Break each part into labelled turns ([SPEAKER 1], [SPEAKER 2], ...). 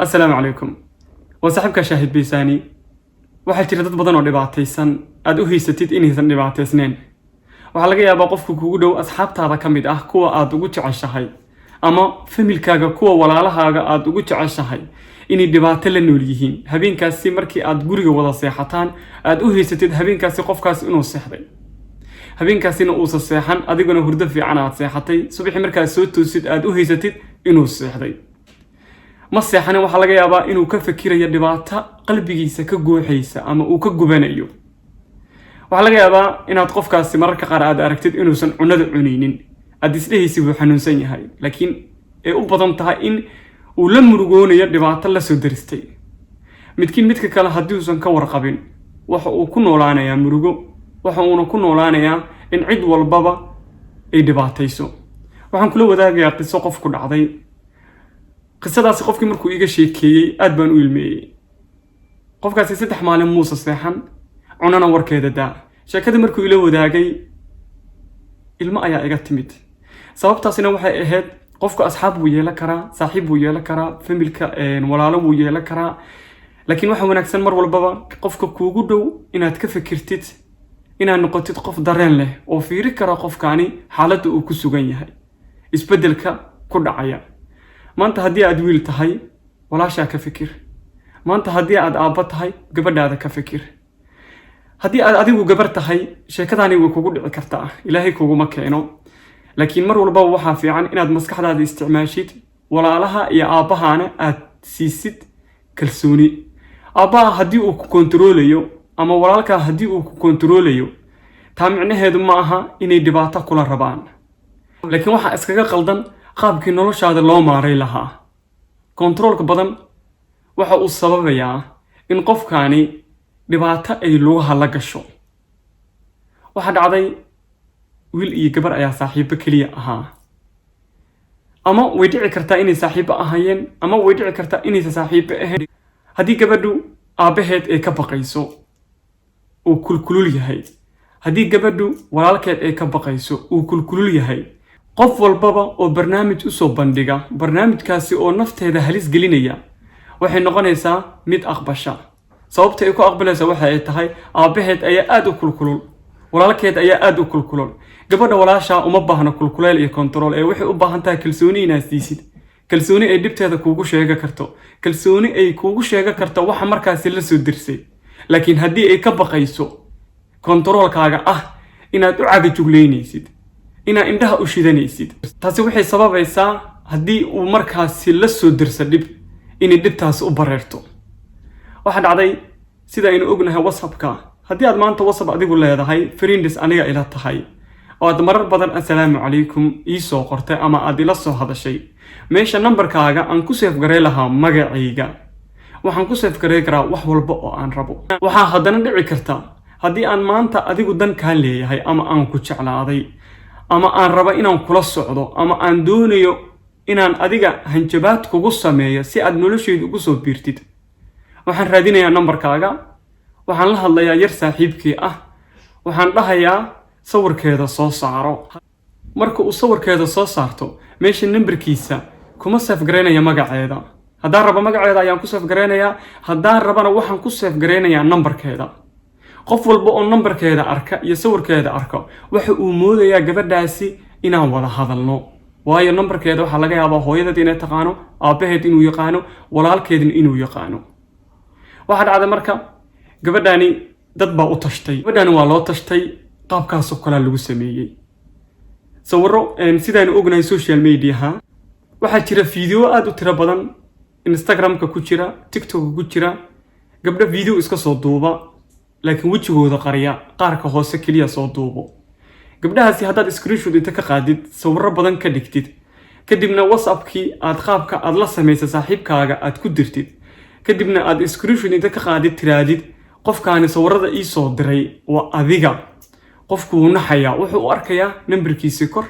[SPEAKER 1] السلام عليكم وصاحبك شاهد بيساني waxaa jira dad badan oo dhibaataysan aad u haysatid inaysan dhibaataysneen waxa laga yaabaa qofku kugu dhow asxaabtaada kamid ah kuwa aad ugu jeceshahay ama familkaaga kuwa walaalahaaga aad ugu jeceshahay inay dhibaato la nool yihiin habeenkaasi markii aad guriga wada seexataan aad u haysatid habeenkaasi qofkaas inuu seexday habeenkaasina uu seexan adiguna hurdo fiican aad seexatay subaxii markaad soo toosid aad u haysatid inuu seexday ma seexana waxa laga yaabaa inuu ka fikirayo dhibaato qalbigiisa ka gooxaysa ama uu ka gubanayo waxa laga yaabaa inaad qofkaasi mararka qaar aad aragtid inuusan cunada cuneynin aad isdhehaysi wuu xanuunsan yahay laakiin ay u badan tahay in uu la murugoonayo dhibaato la soo daristay midka kale haddii uusan ka warqabin waxa uu ku noolaanayaa murugo waxa uuna ku noolaanayaa in cid walbaba ay dhibaatayso waxaan kula wadaagayaa qiso qof ku dhacday qisadaasi qofkii markuu iga sheekeeyay aad baan u ilmeeyay qofkaasi 3 maalin muusa seexan cunana warkeeda daa sheekada markuu ila wadaagay ilmo ayaa iga timid sababtaasina waxay ahayd qofka asxaab buu yeelan karaa saaxiib buu yeelan karaa familka walaalo buu yeelan karaa laakiin waxa wanaagsan mar walbaba qofka kuugu dhow inaad ka fikirtid inaad noqotid qof dareen leh oo fiiri kara qofkaani xaaladda uu ku sugan yahay isbedelka ku dhacaya maanta haddii aad wiil tahay walaashaa ka fikir maanta haddii aad aabba tahay gabadhaada ka fikir haddii aad adigu gabar tahay sheekadaani way kugu dhici kartaa ilaahay kuguma keeno laakiin mar walba waxaa fiican inaad maskaxdaada isticmaashid walaalaha iyo aabbahaana aad siisid kalsooni aabbaha haddii uu ku kontroolayo ama walaalkaa haddii uu ku kontroolayo taa micnaheedu ma aha inay dhibaato kula rabaan laakiin waxaa iskaga qaldan qaabkii noloshaada loo maaray lahaa kontroolka badan waxa uu sababayaa in qofkaani dhibaato ay lugaha la gasho waxa dhacday wiil iyo gabar ayaa saaxiibo kaliya ahaa ama way dhici kartaa inay saaxiibo ahaayeen ama way dhici kartaa inaysan saaxiibo ahayn haddii gabadhu aabaheed ay ka baqayso uu kulkulul yahay haddii gabadhu walaalkeed ay ka baqayso uu kulkulul yahay qof walbaba oo barnaamij u soo bandhiga barnaamijkaasi oo nafteeda halis gelinaya waxay noqonaysaa mid aqbasha sababta ay ku aqbalaysa waxa ay tahay aabaheed ayaa aad u kulkulul walaalkeed ayaa aad u kulkulul gabadha walaasha uma baahna kulkuleel iyo control ee waxay u baahan tahay kalsooni inaad siisid kalsooni ay dibteeda kuugu sheegi karto kalsooni ay kuugu sheegi karto waxa markaasi la soo dirsay laakiin haddii ay ka baqayso controlkaaga ah inaad u cagajugleynaysid inaad indhaha u shidanaysid taasi waxay sababaysaa haddii uu markaasi la soo dirso dhib inay dhibtaasi u bareerto waxa dhacday sida aynu ognahay WhatsApp-ka haddii aad maanta WhatsApp adigu leedahay friends aniga ila tahay oo aad marar badan assalaamu calaykum ii soo qortay ama aad ila soo hadashay meesha numberkaaga aan ku save garay lahaa magacayga waxaan ku save garay karaa wax walba oo aan rabo waxaa haddana dhici karta haddii aan maanta adigu dan kaa leeyahay ama aan ku jeclaaday ama aan raba inaan kula socdo ama aan doonayo inaan adiga hanjabaad kugu sameeyo si aad nolosheedu ugu soo biirtid waxaan raadinayaa numberkaaga waxaan la hadlayaa yar saaxiibkii ah waxaan dhahayaa sawirkeeda soo saaro marka uu sawirkeeda soo saarto meesha numberkiisa kuma save gareynaya magaceeda haddaan raba magaceeda ayaan ku save gareynayaa haddaan rabana waxaan ku save gareynayaa numberkeeda qof walba oo numberkeeda arka iyo sawirkeeda arka waxa uu moodayaa gabadhaasi inaan wada hadalno waayo numberkeeda waxa laga yaabaa hooyadeed inay taqaano aabaheed inuu yaqaano walaalkeedna inuu yaqaano waxa dhacday marka gabadhaani dad baa u tashtay gabadhaani waa loo tashtay qaabkaas oo kale lagu sameeyay sawirro sidaan ognahay social media waxa jira video aad u tiro badan Instagram-ka ku jira TikTok-ka ku jira gabdha video iska soo duuba laakiin wajigooda qariya qaarka hoose kaliya soo duubo gabdhahaasi haddaad screenshot inta ka qaadid sawirro badan ka dhigtid kadibna WhatsApp-kii aad qaabka aad la sameysay saaxiibkaaga aad ku dirtid kadibna aad screenshot inta ka qaadid tiraadid qofkaani sawirrada ii soo diray waa adiga qofku wuu naxayaa wuxuu u arkayaa numberkiisa kor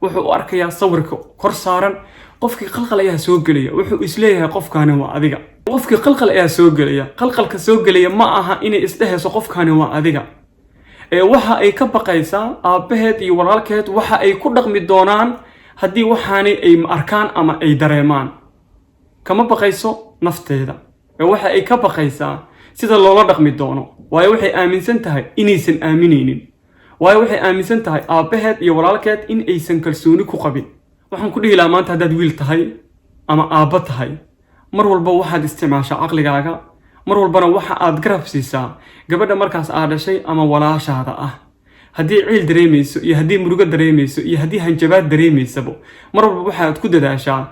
[SPEAKER 1] wuxuu u arkayaa sawirka kor saaran qofkii qalqal ayaa soo gelaya wuxuu isleeyahay qofkaani waa adiga qofkii qalqal ayaa soo gelaya qalqalka soo gelaya ma aha inay isdhehayso qofkaani waa adiga ee waxa ay ka baqaysaa aabaheed iyo walaalkeed waxa ay ku dhaqmi doonaan haddii waxaani ay arkaan ama ay dareemaan kama baqayso nafteeda ee waxa ay ka baqaysaa sida loola dhaqmi doono waayo waxay aaminsan tahay inaysan aaminaynin waayo waxay aaminsan tahay aabaheed iyo walaalkeed in aysan kalsooni ku qabin waxaan ku dhihi lahaa maanta haddaad wiil tahay ama aabba tahay mar walba waxaad isticmaashaa caqligaaga mar walbana waxa aad garab siisaa gabadha markaas aad dhashay ama walaashaada ah haddii ciil dareemayso iyo haddii murugo dareemayso iyo haddii hanjabaad dareemaysaba mar walba waxaad ku dadaashaa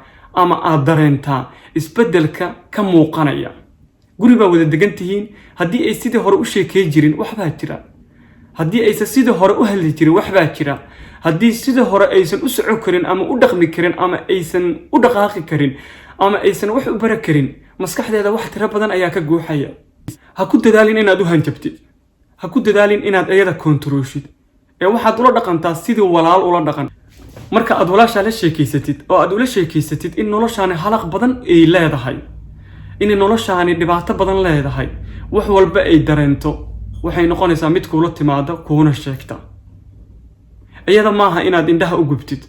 [SPEAKER 1] ama aad dareentaa isbeddelka ka muuqanaya guri baa wada degan tihiin haddii ay sidii hore u sheekay jirin waxbaa jira haddii aysan sidii hore u hadli jirin waxbaa jira haddii sidii hore aysan u soco karin ama u dhaqmi karin ama aysan u dhaqaaqi karin ama aysan wax u bara karin maskaxdeeda wax tiro badan ayaa ka guuxaya ha ku dadaalin inaad u hanjabtid ha ku dadaalin inaad iyada kontaroolshid ee waxaad ula dhaqantaa sidii walaal ula dhaqan marka aad walaashaa la sheekaysatid oo aad ula sheekaysatid in noloshaani halaq badan ay leedahay in noloshaani dhibaato badan leedahay wax walba ay dareento waxay noqonaysaa mid kuula timaada kuuna sheegta iyada maaha inaad indhaha u gubtid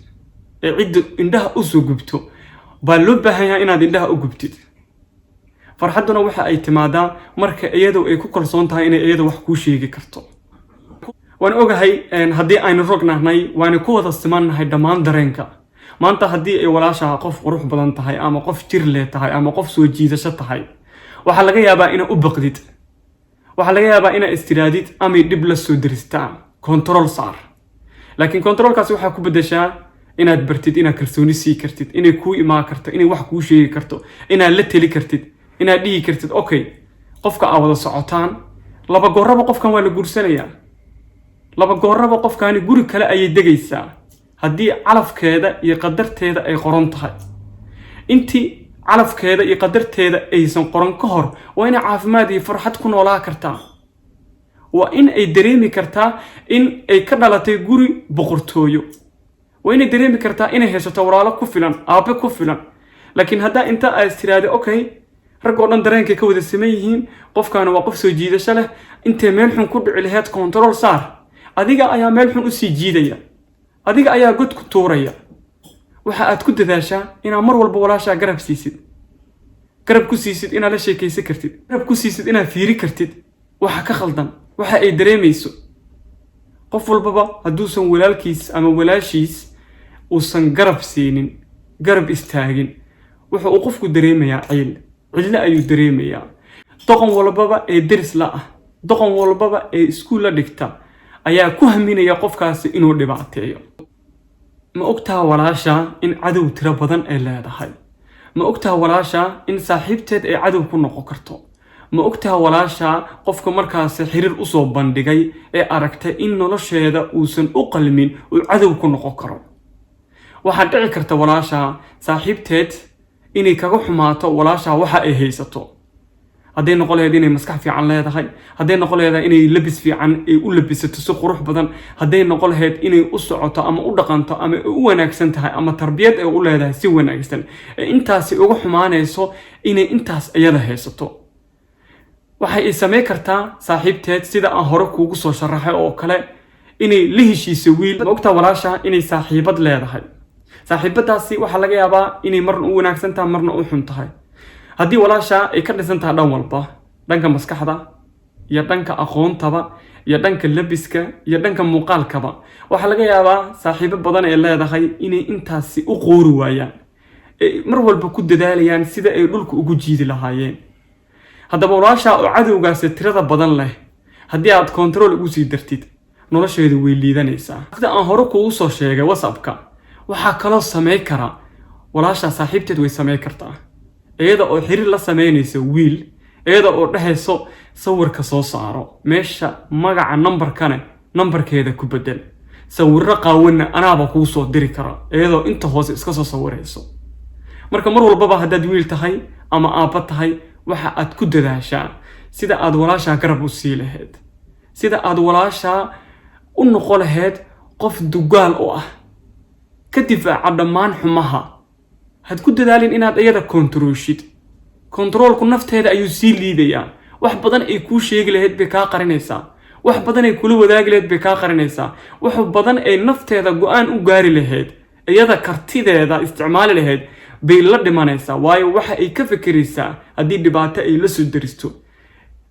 [SPEAKER 1] ee cid indhaha u soo gubto baa loo baahan yahay inaad indhaha u gubtid farxaduna waxa ay timaadaa marka iyadu ay ku kalsoon tahay inay iyada wax kuu sheegi karto waan ogahay haddii aynu rognahnay waana ku wada simannahay dhammaan dareenka maanta haddii ay walaashaa qof qurux badan tahay ama qof jir leh tahay ama qof soo jiidasho tahay waxaa laga yaabaa inaad u baqdid waxaa laga yaabaa inaad istiraadid ama dhib la soo diristaa control saar laakiin controlkaasi waxaa ku bedeshaa inaad bartid inaad kalsooni sii kartid inay kuu imaan karto inay wax kuu sheegi karto inaad la teli kartid inaad dhihi kartid okay qofka aad wada socotaan laba gooraba qofkan waa la guursanayaa laba gooraba qofkaani guri kale ayay degaysaa haddii calafkeeda iyo qadarteeda ay qoran tahay intii calafkeeda iyo qadarteeda aysan qoran ka hor waa inay caafimaad iyo farxad ku noolaa kartaa waa in ay dareemi kartaa in ay ka dhalatay guri boqortooyo waa inay dareemi kartaa inay haysato walaalo ku filan aabe ku filan laakiin haddaa inta aad istiraade okay rag oo dhan dareenkay ka wada siman yihiin qofkaana waa qof soo jiidasho leh intay meel xun ku dhici laheyd control saar adiga ayaa meel xun u sii jiidaya adiga ayaa god ku tuuraya waxa aad ku dadaashaa inaad mar walba walaashaa garab ku siisid inaad la sheekaysan kartid garab ku siisid inaad fiiri kartid waxa ka khaldan waxa ay dareemayso qof walbaba hadduusan walaalkiis ama walaashiis uusan garab siinin garab istaagin wuxuu uu qofku dareemayaa cidlo ayuu dareemayaa doqon walbaba ee deris la ah doqon walbaba ee iskuul la dhigta ayaa ku haminaya qofkaasi inuu dhibaateeyo ma ogtaha walaasha in cadow tiro badan ay leedahay ma ogtaha walaasha in saaxiibteed ay cadow ku noqon karto ma ogtaha walaasha qofka markaasi xiriir u soo bandhigay ee aragtay in nolosheeda uusan u qalmin uu cadow ku noqon karo waxaa dhici karta walaasha saaxiibteed inay kaga xumaato walaasha waxa ay haysato hadday noqon lahayd inay maskax fiican leedahay hadday noqon lahayd inay labis fiican ay u labisato si qurux badan hadday noqon lahayd inay u socoto ama u dhaqanto ama u wanaagsan tahay ama tarbiyad ay u leedahay si wanaagsan intaasi uga xumaanayso inay intaas iyada haysato waxay sameey kartaa saaxiibteed sida aan hore kuugu soo sharaxay oo kale inay la heshiiso wiil ma ogtaa walaasha inay saaxiibad leedahay saaxiibadaasi waxaa laga yaabaa inay marna u wanaagsan tahay marna u xun tahay haddii walaasha ay ka dhisan tahay dhan walba dhanka maskaxda iyo dhanka aqoontaba iyo dhanka labiska iyo dhanka muuqaalkaba waxaa laga yaabaa saaxiibo badan ay leedahay inay intaasi u qoori waayaan mar walba ku dadaalayaan sida ay dhulka ugu jiidi lahaayeen haddaba walaasha oo cadowgaasi tirada badan leh haddii aad control ugu sii dartid nolosheedu way liidanaysaa sida aan hore kuugu soo sheegay whatsappka waxaa kaloo samey kara walaasha saaxiibteed way samey kartaa iyada oo xiriir la sameynaysa wiil iyada oo dhahayso sawirka soo saaro meesha magaca nambarkeeda ku bedel sawirro qaawana anaaba kuu soo diri kara iyadoo inta hoose iska soo sawirayso marka mar walbaba haddaad wiil tahay ama aabba tahay waxa aad ku dadaashaa sida aad walaashaa garab u sii lahayd sida aad walaashaa u noqon lahayd qof dugaal u ah ka difaaca dhammaan xumaha had ku dadaalin inaad iyada kontaroolshid kontaroolku nafteeda ayuu sii liidayaa wax badan ay kuu sheegi lahayd bay kaa qarinaysaa wax badan ay kula wadaagi lahayd bay kaa qarinaysaa wax badan ay nafteeda go'aan u gaari lahayd iyada kartideeda isticmaali lahayd bay la dhimanaysaa waayo waxa ay ka fikiraysaa haddii dhibaato ay la soo daristo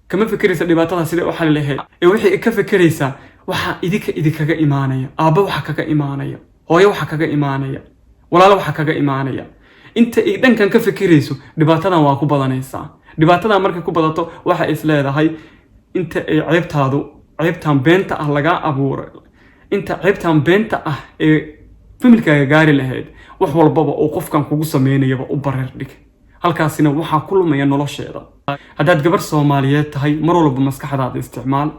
[SPEAKER 1] kama fikiraysa dhibaatada sida u xal lahayd ee wixii ay ka fikiraysaa waxa idinkaga imaanaya aabba waxa kaga imaanaya hooyo waxa kaga imaanaya walaalo waxa kaga imaanaya inta ay dhankan ka fikirayso dhibaatadan waa ku badanaysaa dhibaatada markay ku badato waxa is leedahay inta ay ceebtaan beenta ah laga abuuray inta ceebtaan beenta ah ee familkaaga gaari lahayd wax walbaba oo qofkan kugu sameynayaba u bareer dhig halkaasina waxa ku lumaya nolosheeda haddaad gabar Soomaaliyeed tahay mar walba maskaxdaada isticmaal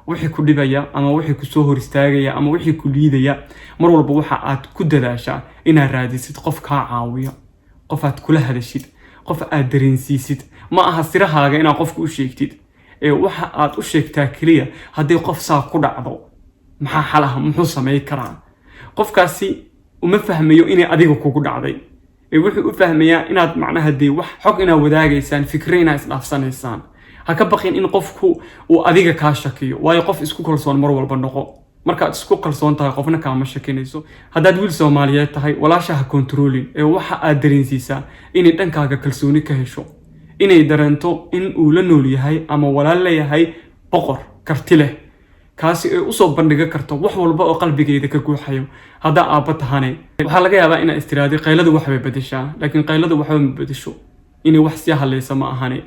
[SPEAKER 1] wixii ku dhibaya ama wixii ku soo hor istaagaya ama wixii ku liidaya mar walba waxa aad ku dadaashaa inaad raadisid qof ka caawiyo qof aad kula hadashid qof aad dareensiisid ma aha sirahaaga inaad qofku u sheegtid ee waxa aad u sheegtaa kaliya haddii qof saa ku dhacdo maxaa xalaha muxuu sameey karaa qofkaasi uma fahmayo inay adiga kugu dhacday ee wuxuu u fahmayaa inaad macnaha dee wax xog inaad wadaagaysaan fikrina isdhaafsanaysaan ha ka baqin in qofku uu adiga ka shakiyo waayo qof isku kalsoon mar walba noqo markaad isku kalsoon tahay qofna kaama shakinayso haddaad wiil Soomaaliyeed tahay walaashaha controlling ee waxa aad dareensiisaa inay dhankaaga kalsooni ka hesho inay dareento in uu la nool yahay ama walaal leeyahay boqor karti leh kaasi ay u soo bandhigi karto wax walba oo qalbigeeda ka guuxayo hadda aabba tahane waxa laga yaabaa in istiraadi qayladu wax bay bedeshaa laakiin qayladu wax ma bedesho inay wax si haleysa ma ahane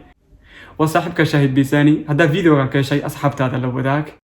[SPEAKER 1] وصاحبك شاهد بيساني هذا فيديو كان شيء أصحاب هذا الوداك